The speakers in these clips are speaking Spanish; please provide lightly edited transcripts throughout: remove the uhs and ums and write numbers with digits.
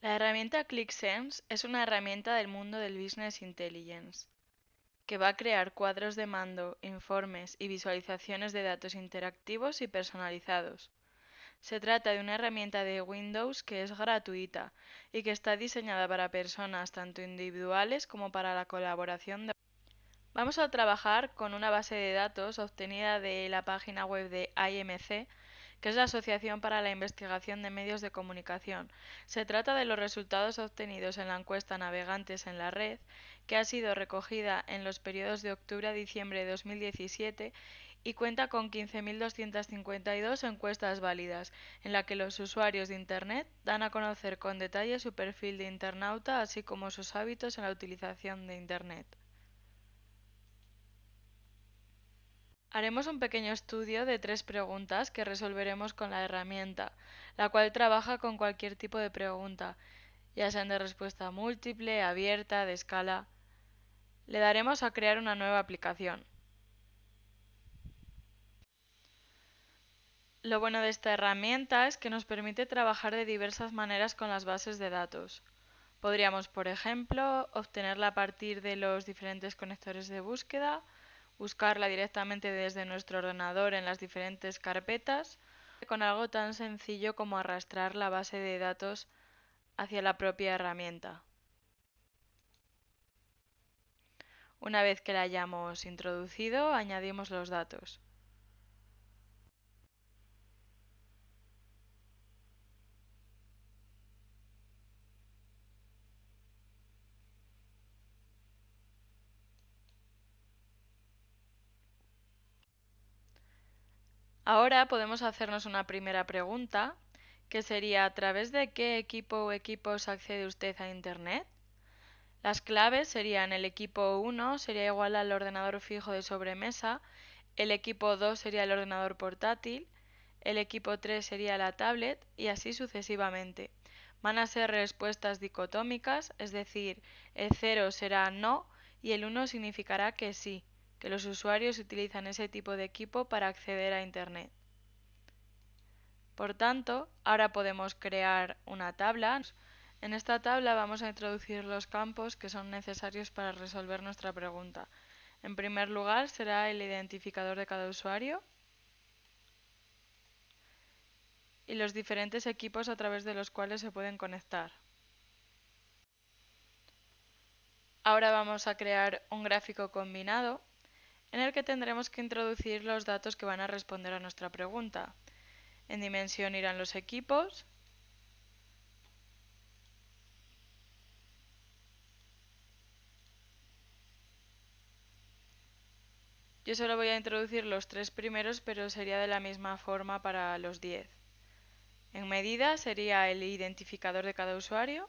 La herramienta ClickSense es una herramienta del mundo del Business Intelligence que va a crear cuadros de mando, informes y visualizaciones de datos interactivos y personalizados. Se trata de una herramienta de Windows que es gratuita y que está diseñada para personas tanto individuales como para la colaboración de. Vamos a trabajar con una base de datos obtenida de la página web de IMC, que es la Asociación para la Investigación de Medios de Comunicación. Se trata de los resultados obtenidos en la encuesta Navegantes en la Red, que ha sido recogida en los periodos de octubre a diciembre de 2017 y cuenta con 15.252 encuestas válidas, en la que los usuarios de Internet dan a conocer con detalle su perfil de internauta, así como sus hábitos en la utilización de Internet. Haremos un pequeño estudio de 3 preguntas que resolveremos con la herramienta, la cual trabaja con cualquier tipo de pregunta, ya sean de respuesta múltiple, abierta, de escala. Le daremos a crear una nueva aplicación. Lo bueno de esta herramienta es que nos permite trabajar de diversas maneras con las bases de datos. Podríamos, por ejemplo, obtenerla a partir de los diferentes conectores de búsqueda, buscarla directamente desde nuestro ordenador en las diferentes carpetas, con algo tan sencillo como arrastrar la base de datos hacia la propia herramienta. Una vez que la hayamos introducido, añadimos los datos. Ahora podemos hacernos una primera pregunta, que sería ¿a través de qué equipo o equipos accede usted a Internet? Las claves serían el equipo 1 sería igual al ordenador fijo de sobremesa, el equipo 2 sería el ordenador portátil, el equipo 3 sería la tablet y así sucesivamente. Van a ser respuestas dicotómicas, es decir, el 0 será no y el 1 significará que sí, que los usuarios utilizan ese tipo de equipo para acceder a Internet. Por tanto, ahora podemos crear una tabla. En esta tabla vamos a introducir los campos que son necesarios para resolver nuestra pregunta. En primer lugar será el identificador de cada usuario y los diferentes equipos a través de los cuales se pueden conectar. Ahora vamos a crear un gráfico combinado en el que tendremos que introducir los datos que van a responder a nuestra pregunta. En dimensión irán los equipos, yo solo voy a introducir los 3 primeros, pero sería de la misma forma para los 10. En medida sería el identificador de cada usuario.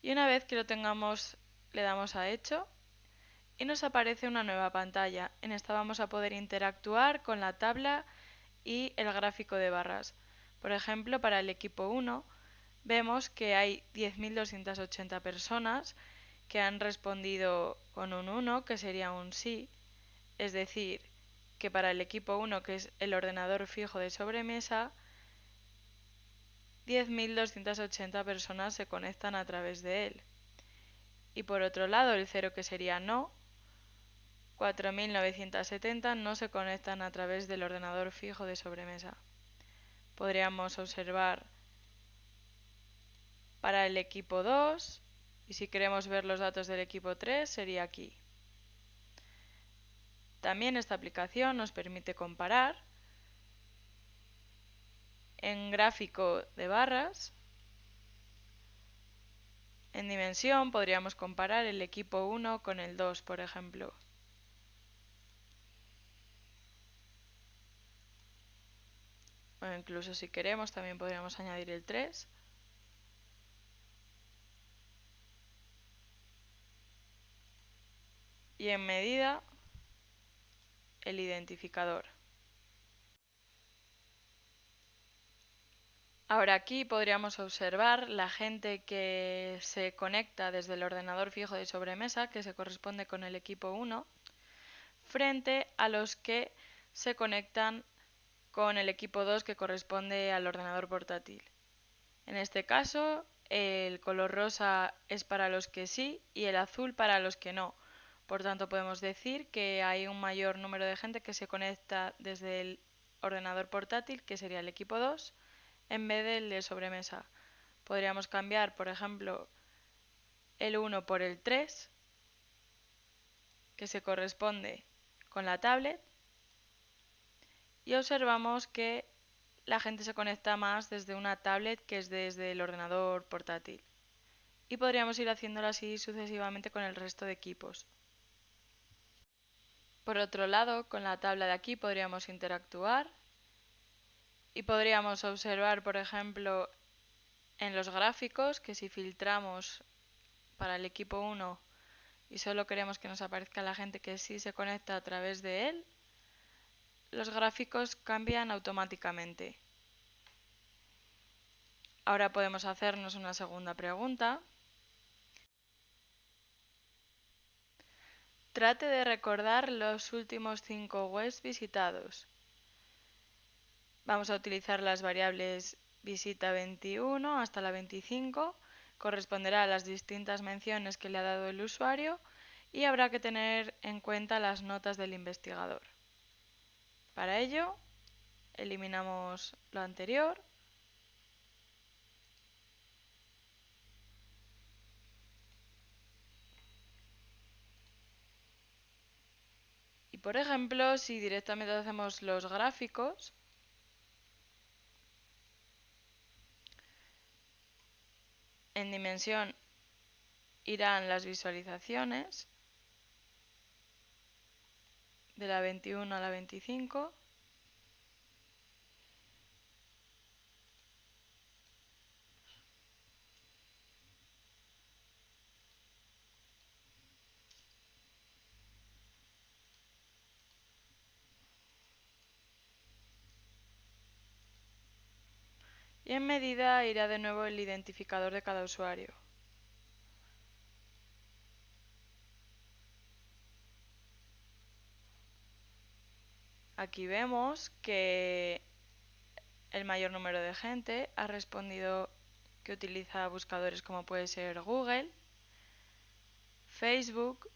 Y una vez que lo tengamos, le damos a Hecho y nos aparece una nueva pantalla. En esta vamos a poder interactuar con la tabla y el gráfico de barras. Por ejemplo, para el equipo 1 vemos que hay 10.280 personas que han respondido con un 1, que sería un sí, es decir, que para el equipo 1, que es el ordenador fijo de sobremesa, 10.280 personas se conectan a través de él. Y por otro lado, el 0, que sería no, 4.970 no se conectan a través del ordenador fijo de sobremesa. Podríamos observar para el equipo 2 y si queremos ver los datos del equipo 3 sería aquí. También esta aplicación nos permite comparar en gráfico de barras. En dimensión podríamos comparar el equipo 1 con el 2, por ejemplo. O incluso si queremos también podríamos añadir el 3. Y en medida el identificador. Ahora aquí podríamos observar la gente que se conecta desde el ordenador fijo de sobremesa, que se corresponde con el equipo 1, frente a los que se conectan con el equipo 2, que corresponde al ordenador portátil. En este caso, el color rosa es para los que sí y el azul para los que no. Por tanto, podemos decir que hay un mayor número de gente que se conecta desde el ordenador portátil, que sería el equipo 2, en vez del de sobremesa. Podríamos cambiar, por ejemplo, el 1 por el 3, que se corresponde con la tablet, y observamos que la gente se conecta más desde una tablet que es desde el ordenador portátil. Y podríamos ir haciéndolo así sucesivamente con el resto de equipos. Por otro lado, con la tabla de aquí podríamos interactuar y podríamos observar, por ejemplo, en los gráficos que si filtramos para el equipo 1 y solo queremos que nos aparezca la gente que sí se conecta a través de él, los gráficos cambian automáticamente. Ahora podemos hacernos una segunda pregunta. Trate de recordar los últimos 5 webs visitados. Vamos a utilizar las variables visita 21 hasta la 25, corresponderá a las distintas menciones que le ha dado el usuario y habrá que tener en cuenta las notas del investigador. Para ello, eliminamos lo anterior y, por ejemplo, si directamente hacemos los gráficos, en dimensión irán las visualizaciones de la 21 a la 25. Y en medida irá de nuevo el identificador de cada usuario. Aquí vemos que el mayor número de gente ha respondido que utiliza buscadores como puede ser Google, Facebook,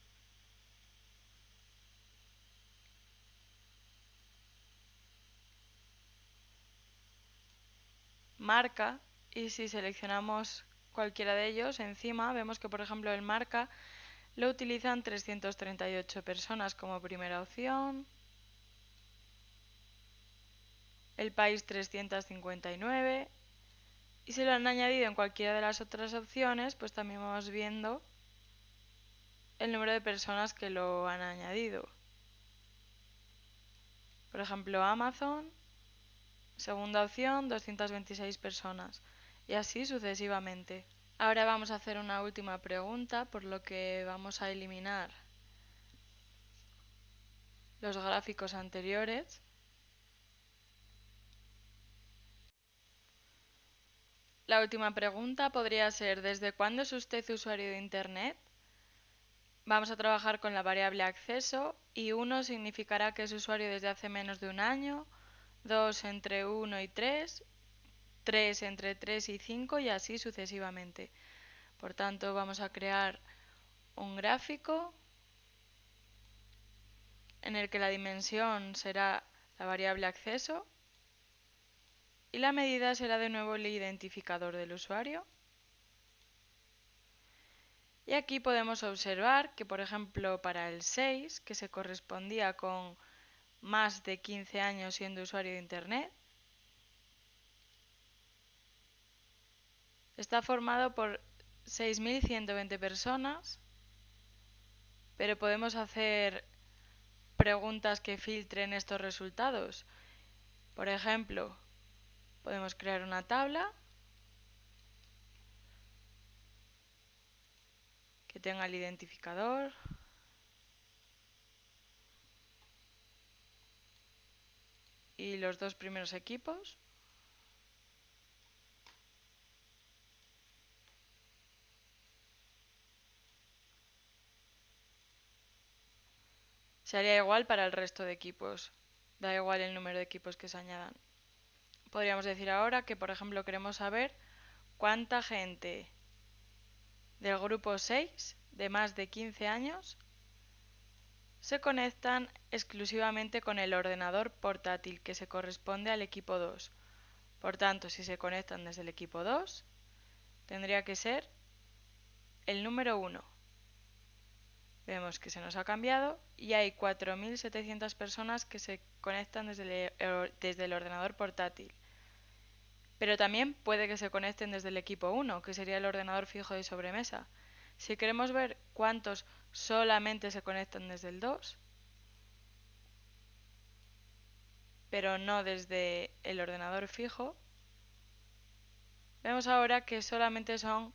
Marca, y si seleccionamos cualquiera de ellos, encima vemos que por ejemplo el Marca lo utilizan 338 personas como primera opción, el País 359, y si lo han añadido en cualquiera de las otras opciones, pues también vamos viendo el número de personas que lo han añadido. Por ejemplo, Amazon, segunda opción, 226 personas, y así sucesivamente. Ahora vamos a hacer una última pregunta, por lo que vamos a eliminar los gráficos anteriores. La última pregunta podría ser: ¿desde cuándo es usted usuario de Internet? Vamos a trabajar con la variable acceso y 1 significará que es usuario desde hace menos de un año, 2 entre 1 y 3, 3 entre 3 y 5 y así sucesivamente. Por tanto, vamos a crear un gráfico en el que la dimensión será la variable acceso y la medida será de nuevo el identificador del usuario. Y aquí podemos observar que, por ejemplo, para el 6, que se correspondía con más de 15 años siendo usuario de Internet, está formado por 6.120 personas, pero podemos hacer preguntas que filtren estos resultados. Por ejemplo, podemos crear una tabla que tenga el identificador y los dos primeros equipos. Se haría igual para el resto de equipos, da igual el número de equipos que se añadan. Podríamos decir ahora que, por ejemplo, queremos saber cuánta gente del grupo 6 de más de 15 años se conectan exclusivamente con el ordenador portátil que se corresponde al equipo 2. Por tanto, si se conectan desde el equipo 2, tendría que ser el número 1. Vemos que se nos ha cambiado y hay 4.700 personas que se conectan desde el ordenador portátil. Pero también puede que se conecten desde el equipo 1, que sería el ordenador fijo de sobremesa. Si queremos ver cuántos solamente se conectan desde el 2, pero no desde el ordenador fijo, vemos ahora que solamente son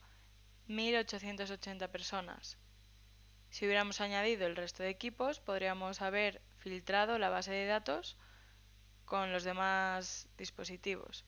1.880 personas. Si hubiéramos añadido el resto de equipos, podríamos haber filtrado la base de datos con los demás dispositivos.